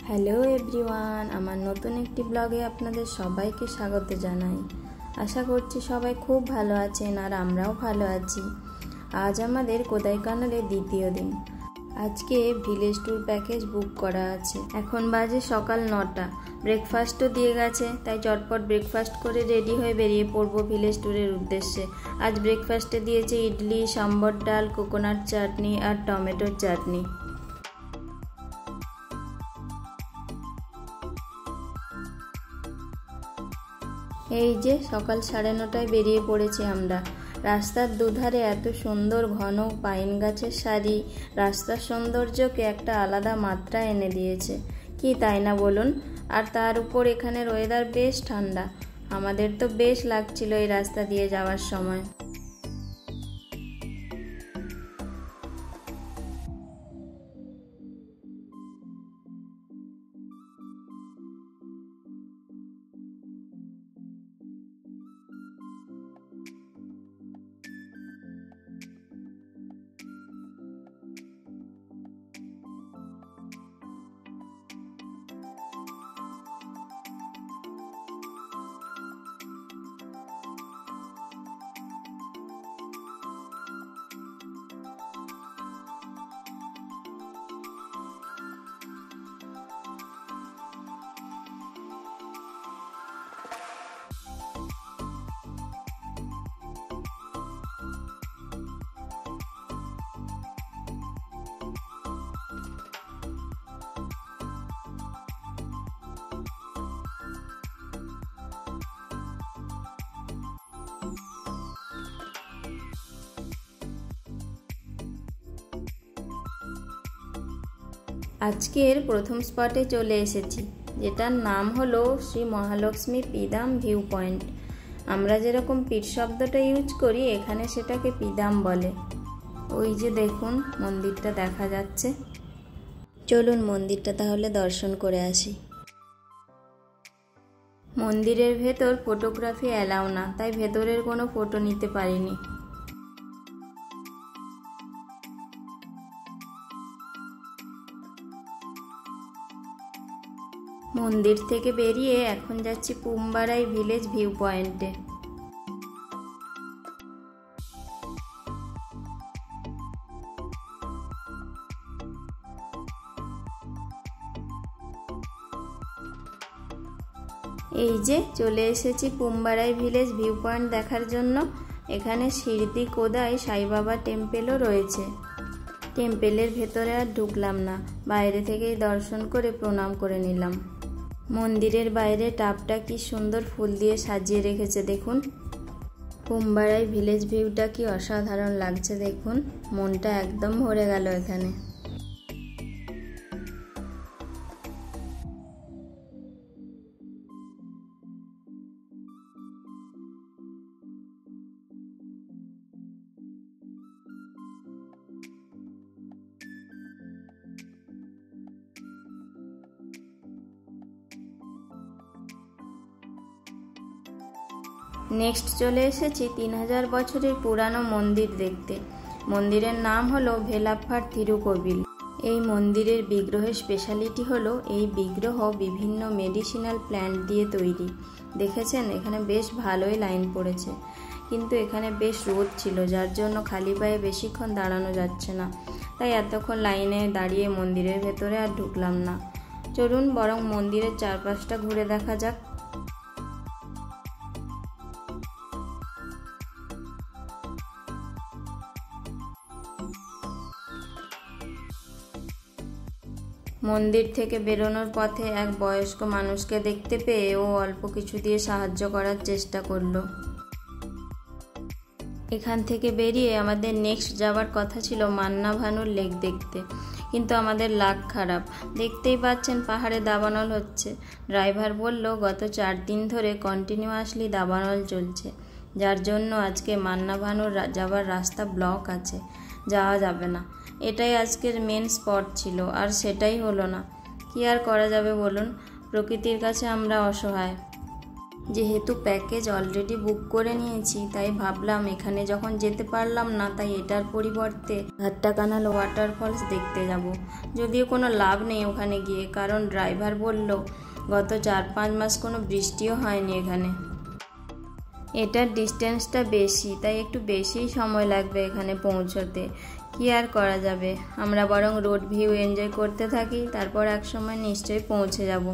Hello everyone, আমার নতুন একটি ব্লগে আপনাদের সবাইকে স্বাগত জানাই। আশা করছি সবাই খুব ভালো আছেন আর আমরাও ভালো আছি। আজ আমাদের কোদাইকানালের দ্বিতীয় দিন। আজকে ভিলেজ ট্যুর প্যাকেজ বুক করা আছে। এখন বাজে সকাল 9টা। ব্রেকফাস্টও দিয়ে গেছে, তাই চটপট ব্রেকফাস্ট করে রেডি হয়ে বেরিয়ে পড়বো ভিলেজ ট্যুরের উদ্দেশ্যে। আজ ব্রেকফাস্টে দিয়েছে ইডলি, সাম্বর ডাল, কোকোনাট চাটনি আর টমেটোর চাটনি। এই যে সকাল 9:30টায় বেরিয়ে পড়েছি আমরা। রাস্তার দুধারে এত সুন্দর ঘন পাইন গাছের সারি রাস্তার সৌন্দর্যকে একটা আলাদা মাত্রা এনে দিয়েছে, কি তাই না বলুন? আর তার উপর এখানের ওয়েদার বেশ ঠান্ডা। আমাদের তো বেশ লাগছিল এই রাস্তা দিয়ে যাওয়ার সময়। আজকের প্রথম স্পটে চলে এসেছি, যেটার নাম হলো শ্রী মহালক্ষ্মী পিদাম ভিউ পয়েন্ট। আমরা যেরকম পিঠ শব্দটা ইউজ করি, এখানে সেটাকে পিদাম বলে। ওই যে দেখুন মন্দিরটা দেখা যাচ্ছে। চলুন মন্দিরটা তাহলে দর্শন করে আসি। মন্দিরের ভেতর ফটোগ্রাফি অ্যালাউ না, তাই ভেতরের কোনো ফটো নিতে পারিনি। মন্দির থেকে বেরিয়ে এখন যাচ্ছি পুম্বারাই ভিলেজ ভিউ পয়েন্টে। এই যে চলে এসেছি পুম্বারাই ভিলেজ ভিউ পয়েন্ট দেখার জন্য। এখানে শিরদি কোদাই সাইবাবা টেম্পেলও রয়েছে। টেম্পেলের ভেতরে আর ঢুকলাম না, বাইরে থেকেই দর্শন করে প্রণাম করে নিলাম। মন্দিরের বাইরে টাবটা কি সুন্দর ফুল দিয়ে সাজিয়ে রেখেছে দেখুন। পুম্বারাই ভিলেজ ভিউটা কি অসাধারণ লাগছে দেখুন, মনটা একদম ভরে গেল এখানে। নেক্সট চলে এসেছি 3000 বছরের পুরানো মন্দির দেখতে। মন্দিরের নাম হলো ভেলাপ্পার থিরুকোভিল। এই মন্দিরের বিগ্রহের স্পেশালিটি হলো এই বিগ্রহ বিভিন্ন মেডিসিনাল প্ল্যান্ট দিয়ে তৈরি। দেখেছেন এখানে বেশ ভালোই লাইন পড়েছে, কিন্তু এখানে বেশ রোদ ছিল, যার জন্য খালি পায়ে বেশিক্ষণ দাঁড়ানো যাচ্ছে না, তাই এতক্ষণ লাইনে দাঁড়িয়ে মন্দিরের ভেতরে আর ঢুকলাম না। চলুন বরং মন্দিরের চারপাশটা ঘুরে দেখা যাক। মন্দির থেকে বেরোনোর পথে এক বয়স্ক মানুষকে দেখতে পেয়ে ও অল্প কিছু দিয়ে সাহায্য করার চেষ্টা করলো। এখান থেকে বেরিয়ে আমাদের নেক্সট যাওয়ার কথা ছিল মান্না ভানুর লেক দেখতে, কিন্তু আমাদের লাক খারাপ। দেখতেই পাচ্ছেন পাহাড়ে দাবানল হচ্ছে। ড্রাইভার বলল গত 4 দিন ধরে কন্টিনিউয়াসলি দাবানল চলছে, যার জন্য আজকে মান্না ভানুর যাওয়ার রাস্তা ব্লক আছে, যাওয়া যাবে না। এটাই আজকের মেন স্পট ছিল, আর সেটাই হলো না। কি আর করা যাবে বলুন, প্রকৃতির কাছে আমরা অসহায়। যেহেতু প্যাকেজ অলরেডি বুক করে নিয়েছি, তাই ভাবলাম এখানে যখন যেতে পারলাম না, তাই এটার পরিবর্তে ভাট্টাকানাল ওয়াটারফলস দেখতে যাব। যদিও কোনো লাভ নেই ওখানে গিয়ে, কারণ ড্রাইভার বলল গত 4-5 মাস কোনো বৃষ্টিও হয়নি এখানে। এটার ডিস্টেন্সটা বেশি, তাই একটু বেশিই সময় লাগবে এখানে পৌঁছতে। কি আর করা যাবে, আমরা বরং রোড ভিউ এনজয় করতে থাকি, তারপর এক সময় নিশ্চয়ই পৌঁছে যাব।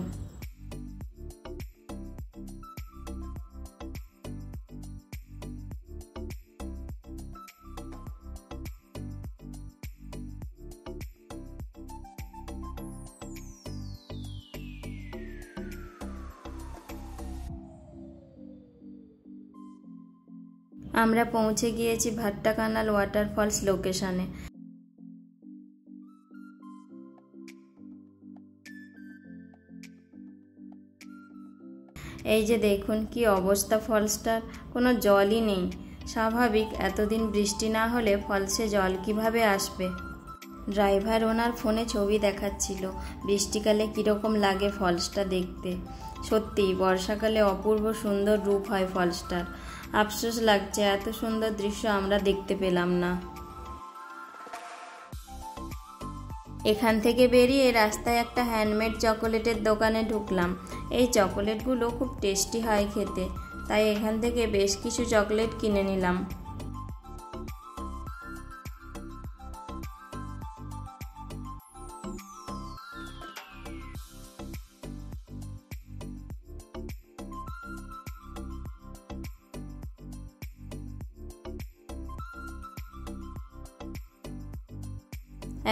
আমরা পৌঁছে গিয়েছি ভাট্টাকানাল ওয়াটারফলস লোকেশনে। এই যে দেখুন কি অবস্থা ফলসটার, কোনো জলই নেই। স্বাভাবিক, এতদিন বৃষ্টি না হলে ফলসে জল কিভাবে আসবে। ড্রাইভার ওনার ফোনে ছবি দেখাচ্ছিল বৃষ্টিকালে কীরকম লাগে ফলসটা দেখতে। সত্যি বর্ষাকালে অপূর্ব সুন্দর রূপ হয় ফলসটার। আফসোস লাগছে এত সুন্দর দৃশ্য আমরা দেখতে পেলাম না। এখান থেকে বেরিয়ে রাস্তায় একটা হ্যান্ডমেড চকোলেটের দোকানে ঢুকলাম। এই চকোলেটগুলো খুব টেস্টি হয় খেতে, তাই এখান থেকে বেশ কিছু চকলেট কিনে নিলাম।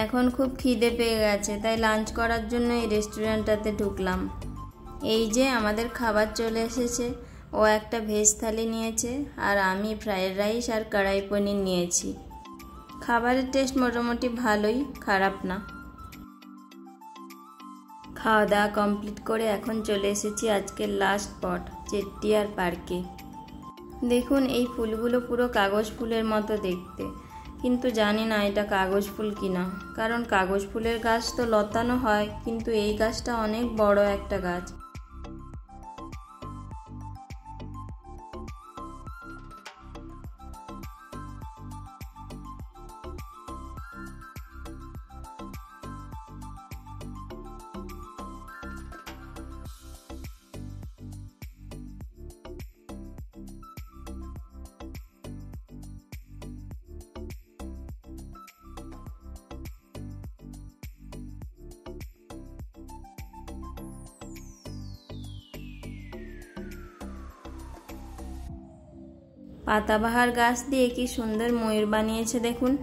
এখন খুব খিদে পেয়ে গেছে, তাই লাঞ্চ করার জন্য এই রেস্টুরেন্টটাতে ঢুকলাম। এই যে আমাদের খাবার চলে এসেছে। ও একটা ভেজ থালি নিয়েছে, আর আমি ফ্রাইড রাইস আর কড়াই পনির নিয়েছি। খাবারের টেস্ট মোটামুটি ভালোই, খারাপ না। খাওয়া দাওয়া কমপ্লিট করে এখন চলে এসেছি আজকের লাস্ট স্পট, চেট্টিয়ার পার্কে। দেখুন এই ফুলগুলো পুরো কাগজ ফুলের মতো দেখতে, কিন্তু জানি না এটা কাগজ ফুল কিনা, কারণ কাগজ ফুলের গাছ তো লতানো হয়, কিন্তু এই গাছটা অনেক বড় একটা গাছ। পাতাবাহার গাছ দিয়ে কি সুন্দর ময়ূর বানিয়েছে দেখুন।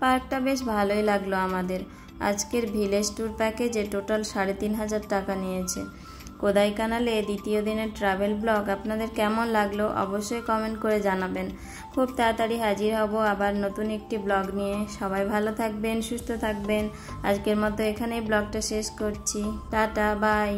পার্কটা বেশ ভালোই লাগলো আমাদের। আজকের ভিলেজ ট্যুর প্যাকেজে টোটাল 3,500 টাকা নিয়েছে। কোদাইকানালে দ্বিতীয় দিনের ট্রাভেল ব্লগ আপনাদের কেমন লাগলো অবশ্যই কমেন্ট করে জানাবেন। খুব তাড়াতাড়ি হাজির হব আবার নতুন একটি ব্লগ নিয়ে। সবাই ভালো থাকবেন, সুস্থ থাকবেন। আজকের মতো এখানেই ব্লগটা শেষ করছি। Tata, by.